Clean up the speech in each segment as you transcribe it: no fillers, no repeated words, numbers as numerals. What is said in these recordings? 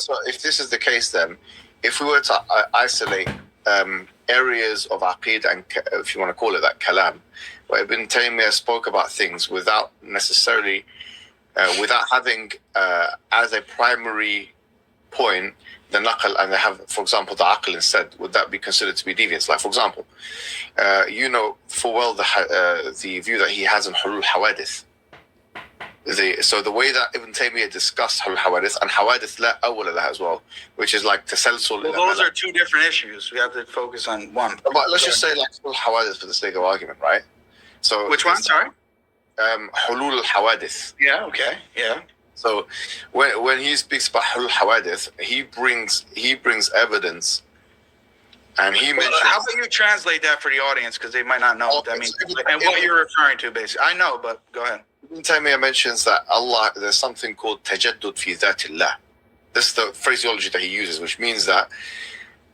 So if this is the case, then if we were to isolate areas of aqid and, if you want to call it that, kalam, where Ibn Taymiyyah spoke about things without necessarily, without having as a primary point the naql, and they have, for example, the aql instead, would that be considered to be deviance? Like, for example, you know full well the view that he has on hulul hawadith. So the way that Ibn Taymiyyah discussed hawadith, and hawadith la awwala laha as well, which is like tasalsul. Well, those are two different issues. We have to focus on one. But let's just say like hawadith for the sake of argument, right? So which one? Sorry. Hulul al-hawadith. Yeah. Okay. Yeah. So when he speaks about hulul hawadith, he brings evidence, and he mentions. How about you translate that for the audience, because they might not know what that means and what you're referring to, basically. I know, but go ahead. Ibn Taymiyyah mentions that Allah, there's something called tajaddud fi dhatillah. This is the phraseology that he uses, which means that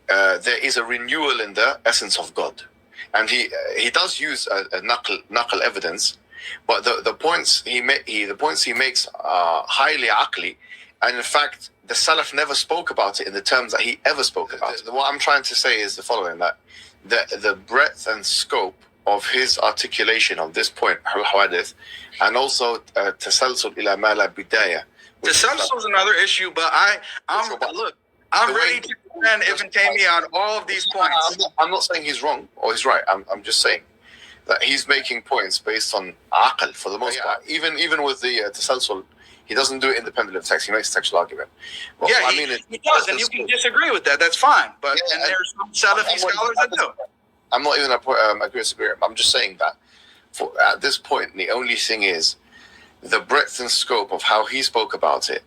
there is a renewal in the essence of God, and he does use a naql evidence, but the points he makes are highly aqli, and in fact the Salaf never spoke about it in the terms that he ever spoke about it. What I'm trying to say is the following: that the breadth and scope of his articulation of this point, al-hawadith, and also tasalsul ila ma la bidaya. Tasalsul is another issue, but I'm ready to defend Ibn Taymiyyah on all of these points. I'm not saying he's wrong or he's right. I'm just saying that he's making points based on aql for the most part. Even with the tasalsul, he doesn't do it independent of text. He makes a textual argument. Well, yeah, he does, and you can disagree with that. That's fine. But and there's some Salafi scholars that do. I'm not even agree disagree. I'm just saying that at this point, the only thing is the breadth and scope of how he spoke about it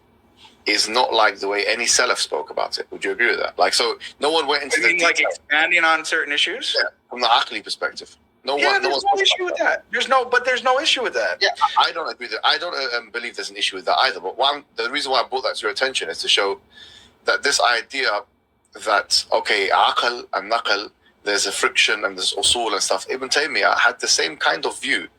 is not like the way any Salaf spoke about it. Would you agree with that? Like, so no one went into like expanding on certain issues? Yeah, from the aqli perspective. There's no issue with that. There's no issue with that. Yeah, I don't agree that. I don't believe there's an issue with that either. But the reason why I brought that to your attention is to show that this idea that, okay, aql and naql, there's a friction and there's usul and stuff. Ibn Taymiyyah had the same kind of view